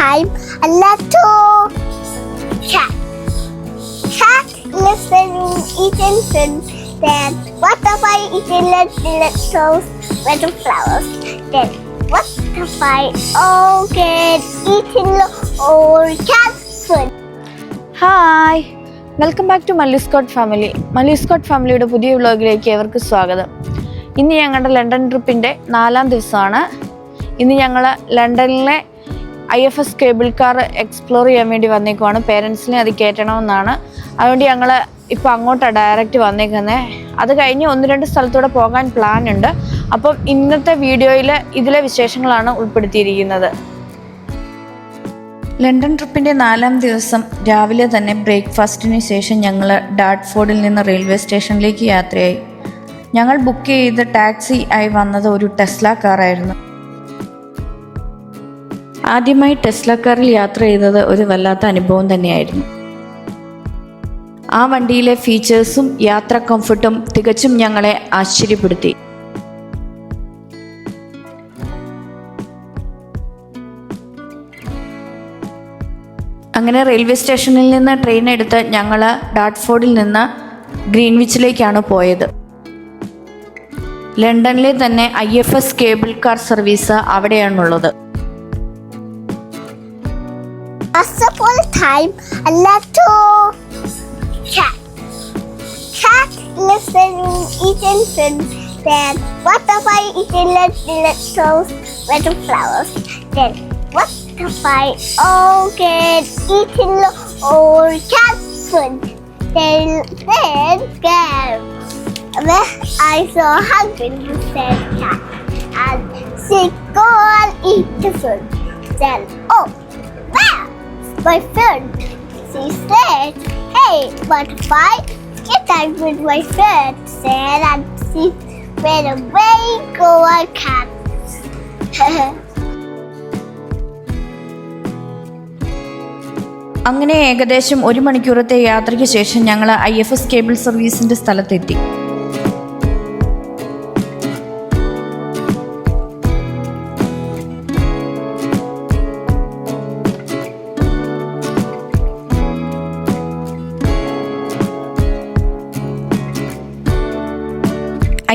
time a little cat. Cat listening, eating food. Then butterfly eating little flowers. Then butterfly orchid eating old cat food. Hi, welcome back to മല്ലിസ്കോട്ട് family. മല്ലിസ്കോട്ട് ഫാമിലിയുടെ പുതിയ വ്ലോഗിലേക്ക് ഏവർക്ക് സ്വാഗതം. ഇന്ന് ഞങ്ങളുടെ London ട്രിപ്പിൻ്റെ 4ാം ദിവസമാണ്. ഇന്ന് ഞങ്ങൾ ലണ്ടനിലെ IFS കേബിൾ കാർ എക്സ്പ്ലോർ ചെയ്യാൻ വേണ്ടി വന്നേക്കുവാണ്. പേരൻസിനെ അത് കയറ്റണമെന്നാണ്. അതുകൊണ്ട് ഞങ്ങൾ ഇപ്പോൾ അങ്ങോട്ടാണ് ഡയറക്റ്റ് വന്നേക്കുന്നത്. അത് കഴിഞ്ഞ് 1-2 സ്ഥലത്തൂടെ പോകാൻ പ്ലാൻ ഉണ്ട്. അപ്പം ഇന്നത്തെ വീഡിയോയിൽ ഇതിലെ വിശേഷങ്ങളാണ് ഉൾപ്പെടുത്തിയിരിക്കുന്നത്. ലണ്ടൻ ട്രിപ്പിൻ്റെ 4ാം ദിവസം രാവിലെ തന്നെ ബ്രേക്ക്ഫാസ്റ്റിന് ശേഷം ഞങ്ങൾ ഡാർട്ട്ഫോർഡിൽ നിന്ന് റെയിൽവേ സ്റ്റേഷനിലേക്ക് യാത്രയായി. ഞങ്ങൾ ബുക്ക് ചെയ്ത് ടാക്സി ആയി വന്നത് ഒരു ടെസ്ല കാറായിരുന്നു. ആദ്യമായി ടെസ്ല കാറിൽ യാത്ര ചെയ്തത് ഒരു വല്ലാത്ത അനുഭവം തന്നെയായിരുന്നു. ആ വണ്ടിയിലെ ഫീച്ചേഴ്സും യാത്രാ കംഫർട്ടും തികച്ചും ഞങ്ങളെ ആശ്ചര്യപ്പെടുത്തി. അങ്ങനെ റെയിൽവേ സ്റ്റേഷനിൽ നിന്ന് ട്രെയിൻ എടുത്ത് ഞങ്ങൾ ഡാർട്ട്ഫോർഡിൽ നിന്ന് ഗ്രീൻവിച്ചിലേക്കാണ് പോയത്. ലണ്ടനിലെ തന്നെ IFS കേബിൾ കാർ സർവീസ് അവിടെയാണുള്ളത്. Once upon a time, a little cat. Cat listening, eating food. Then butterfly eating little flowers. Then butterfly orchid eating old cat food. Then I saw a husband who said cat, and she go and eat the food. Then where's my food? She said, hey butterfly, get out with my food. Said, and she went away, go a cat. അങ്ങനെ ഏകദേശം 1 മണിക്കൂറത്തെ യാത്രയ്ക്ക് ശേഷം ഞങ്ങൾ IFS cable സർവീസിൻ്റെ സ്ഥലത്തെത്തി.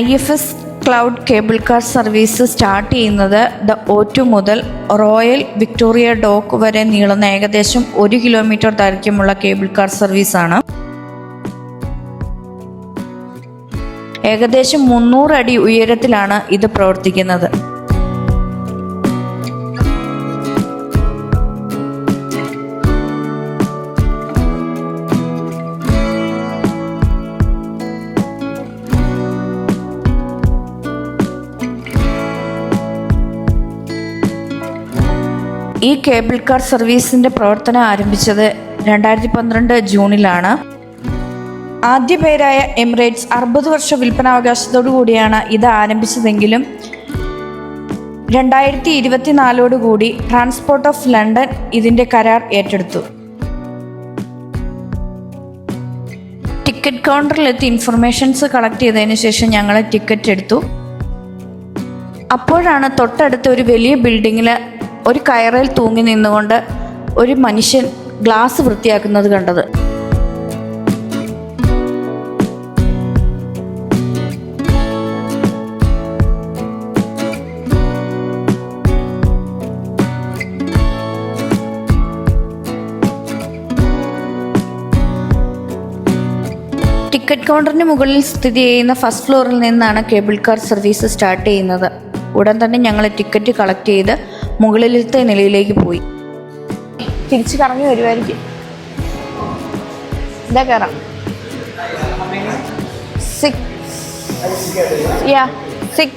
IFS cloud cable car service start ചെയ്യുന്നത് the O2 മുതൽ royal Victoria dock വരെ നീളുന്ന ഏകദേശം 1 കിലോമീറ്റർ ദൈർഘ്യമുള്ള കേബിൾ കാർ സർവീസാണ്. ഏകദേശം 300 അടി ഉയരത്തിലാണ് ഇത് പ്രവർത്തിക്കുന്നത്. ഈ കേബിൾ കാർ സർവീസിൻ്റെ പ്രവർത്തനം ആരംഭിച്ചത് 2012 ജൂണിലാണ്. ആദ്യ പേരായ എമിറേറ്റ്സ് 60 വർഷ വിൽപ്പനാവകാശത്തോടു കൂടിയാണ് ഇത് ആരംഭിച്ചതെങ്കിലും 2024 കൂടി ട്രാൻസ്പോർട്ട് ഓഫ് ലണ്ടൻ ഇതിൻ്റെ കരാർ ഏറ്റെടുത്തു. ടിക്കറ്റ് കൗണ്ടറിലെത്തി ഇൻഫർമേഷൻസ് കളക്ട് ചെയ്തതിന് ശേഷം ഞങ്ങൾ ടിക്കറ്റ് എടുത്തു. അപ്പോഴാണ് തൊട്ടടുത്ത ഒരു വലിയ ബിൽഡിങ്ങിൽ ഒരു കയറിൽ തൂങ്ങി നിന്നുകൊണ്ട് ഒരു മനുഷ്യൻ ഗ്ലാസ് വൃത്തിയാക്കുന്നത് കണ്ടത്. ടിക്കറ്റ് കൗണ്ടറിന് മുകളിൽ സ്ഥിതി ചെയ്യുന്ന ഫസ്റ്റ് ഫ്ലോറിൽ നിന്നാണ് കേബിൾ കാർ സർവീസ് സ്റ്റാർട്ട് ചെയ്യുന്നത്. ഉടൻ തന്നെ ഞങ്ങൾ ടിക്കറ്റ് കളക്ട് ചെയ്ത് മുകളിലത്തെ നിലയിലേക്ക് പോയി. തിരിച്ച് കറങ്ങി വരുമായിരിക്കും. ഇതാ കയറാം. 6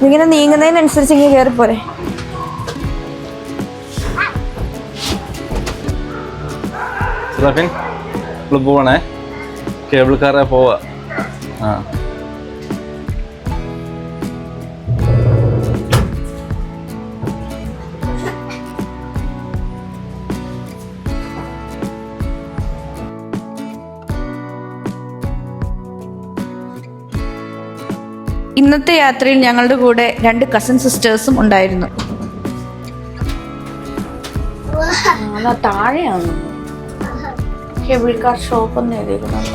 ഇങ്ങനെ നീങ്ങുന്നതിനനുസരിച്ച് ഇങ്ങനെ കയറിപ്പോരെ. പോവണേ, കേബിൾ കാറെ പോവാ. ഇന്നത്തെ യാത്രയിൽ ഞങ്ങളുടെ കൂടെ 2 കസിൻ സിസ്റ്റേഴ്സും ഉണ്ടായിരുന്നു. അതാ താഴെയാണ് കേബിൾ കാർ ഷോപ്പ് എന്ന് എഴുതിയിരിക്കുന്നത്.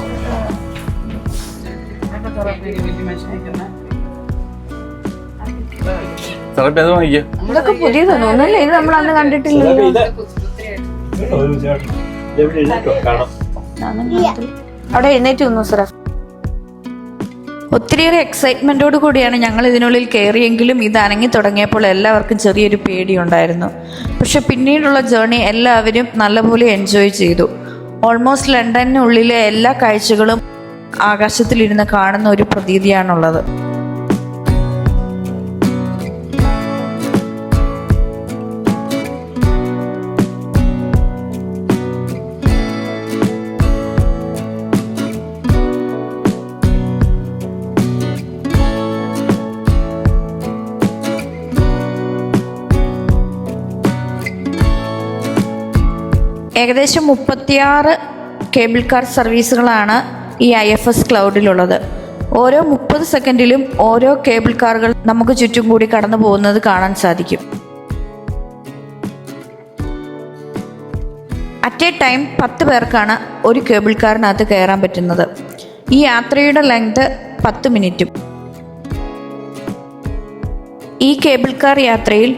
തെറാപ്പി അത് വാങ്ങിക്കേ. ഇതൊക്കെ പുതിയതാണ് ഒന്നല്ലേ, ഇത് നമ്മൾ അന്ന് കണ്ടിട്ടില്ലല്ലോ. അവിടെ എഴുന്നേറ്റ് വന്നു സാർ. ഒത്തിരിയേറെ എക്സൈറ്റ്മെന്റോട് കൂടിയാണ് ഞങ്ങൾ ഇതിനുള്ളിൽ കയറിയെങ്കിലും ഇത് അനങ്ങി തുടങ്ങിയപ്പോൾ എല്ലാവർക്കും ചെറിയൊരു പേടിയുണ്ടായിരുന്നു. പക്ഷെ പിന്നീടുള്ള ജേർണി എല്ലാവരും നല്ലപോലെ എൻജോയ് ചെയ്തു. ഓൾമോസ്റ്റ് ലണ്ടനുള്ളിലെ എല്ലാ കാഴ്ചകളും ആകാശത്തിലിരുന്ന് കാണുന്ന ഒരു പ്രതീതിയാണുള്ളത്. ഏകദേശം 36 കേബിൾ കാർ സർവീസുകളാണ് ഈ IFS ക്ലൗഡിലുള്ളത്. ഓരോ 30 സെക്കൻഡിലും ഓരോ കേബിൾ കാറുകൾ നമുക്ക് ചുറ്റും കൂടി കടന്നു പോകുന്നത് കാണാൻ സാധിക്കും. അറ്റ് എ ടൈം 10 പേർക്കാണ് ഒരു കേബിൾ കാറിനകത്ത് കയറാൻ പറ്റുന്നത്. ഈ യാത്രയുടെ ലെങ്ത് 10 മിനിറ്റും. ഈ കേബിൾ കാർ യാത്രയിൽ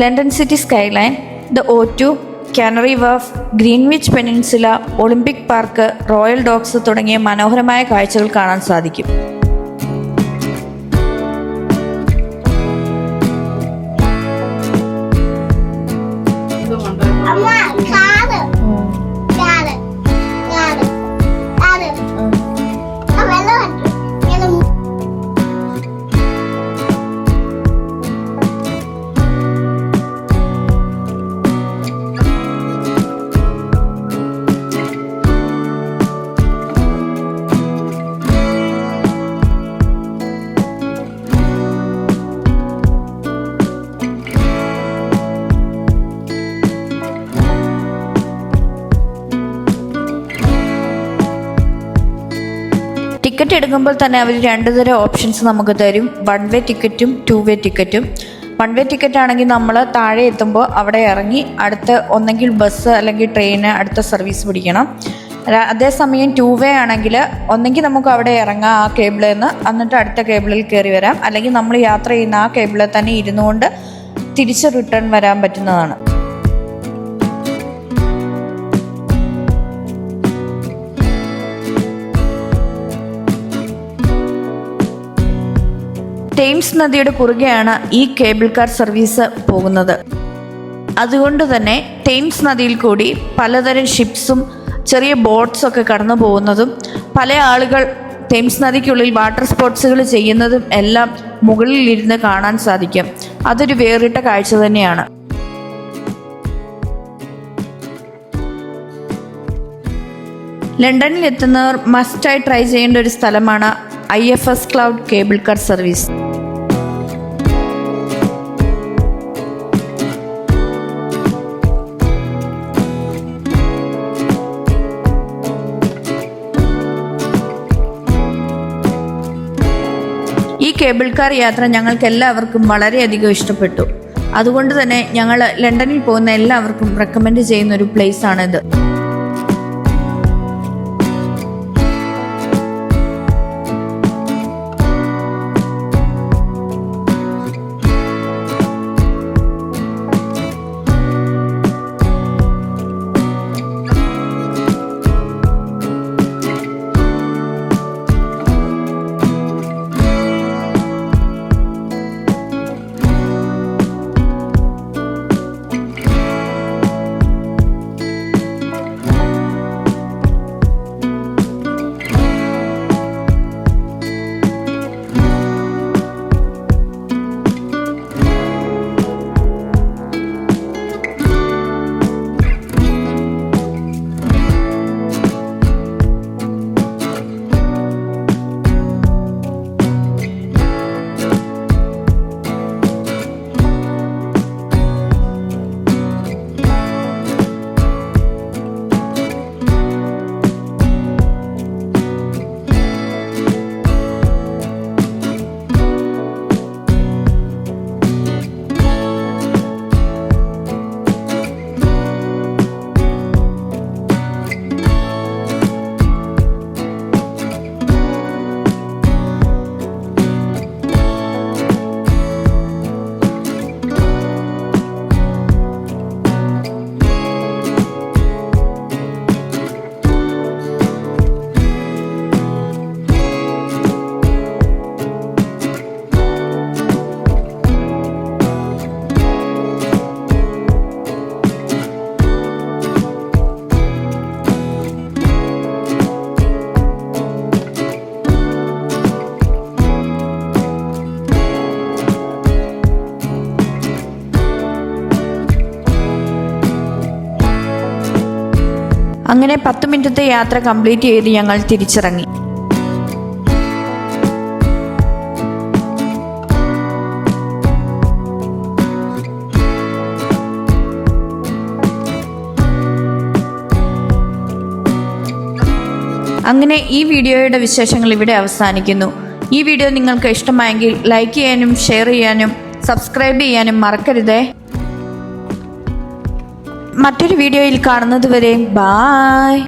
London city skyline, the O2, Canary Wharf, Greenwich Peninsula, Olympic Park, Royal Docks തുടങ്ങിയ മനോഹരമായ കാഴ്ചകൾ കാണാൻ സാധിക്കും. ടിക്കറ്റ് എടുക്കുമ്പോൾ തന്നെ അവർ 2 തരം ഓപ്ഷൻസ് നമുക്ക് തരും. 1 വേ ടിക്കറ്റും 2 വേ ടിക്കറ്റും. 1 വേ ടിക്കറ്റ് ആണെങ്കിൽ നമ്മൾ താഴെ എത്തുമ്പോൾ അവിടെ ഇറങ്ങി അടുത്ത ഒന്നെങ്കിൽ ബസ് അല്ലെങ്കിൽ ട്രെയിന് അടുത്ത സർവീസ് പിടിക്കണം. അതേസമയം 2 വേ ആണെങ്കിൽ ഒന്നെങ്കിൽ നമുക്ക് അവിടെ ഇറങ്ങാം ആ കേബിളിൽ നിന്ന്, എന്നിട്ട് അടുത്ത കേബിളിൽ കയറി വരാം, അല്ലെങ്കിൽ നമ്മൾ യാത്ര ചെയ്യുന്ന ആ കേബിളിൽ തന്നെ ഇരുന്നുകൊണ്ട് തിരിച്ച് റിട്ടേൺ വരാൻ പറ്റുന്നതാണ്. തേംസ് നദിയുടെ കുറുകെയാണ് ഈ കേബിൾ കാർ സർവീസ് പോകുന്നത്. അതുകൊണ്ട് തന്നെ തേംസ് നദിയിൽ കൂടി പലതരം ഷിപ്സും ചെറിയ ബോട്ട്സൊക്കെ കടന്നു പോകുന്നതും പല ആളുകൾ തേംസ് നദിക്കുള്ളിൽ വാട്ടർ സ്പോർട്സുകൾ ചെയ്യുന്നതും എല്ലാം മുകളിലിരുന്ന് കാണാൻ സാധിക്കും. അതൊരു വേറിട്ട കാഴ്ച തന്നെയാണ്. ലണ്ടനിൽ എത്തുന്നവർ മസ്റ്റായി ട്രൈ ചെയ്യേണ്ട ഒരു സ്ഥലമാണ് IFS cloud cable car service. ഈ കേബിൾ കാർ യാത്ര ഞങ്ങൾക്ക് എല്ലാവർക്കും വളരെയധികം ഇഷ്ടപ്പെട്ടു. അതുകൊണ്ട് തന്നെ ഞങ്ങൾ ലണ്ടനിൽ പോകുന്ന എല്ലാവർക്കും റെക്കമെൻഡ് ചെയ്യുന്ന ഒരു പ്ലേസ് ആണിത്. അങ്ങനെ 10 മിനിറ്റത്തെ യാത്ര കംപ്ലീറ്റ് ചെയ്ത് ഞങ്ങൾ തിരിച്ചിറങ്ങി. അങ്ങനെ ഈ വീഡിയോയുടെ വിശേഷങ്ങൾ ഇവിടെ അവസാനിക്കുന്നു. ഈ വീഡിയോ നിങ്ങൾക്ക് ഇഷ്ടമായെങ്കിൽ ലൈക്ക് ചെയ്യാനും ഷെയർ ചെയ്യാനും സബ്സ്ക്രൈബ് ചെയ്യാനും മറക്കരുതേ. മറ്റൊരു വീഡിയോയിൽ കാണുന്നത് വരെ ബായ്.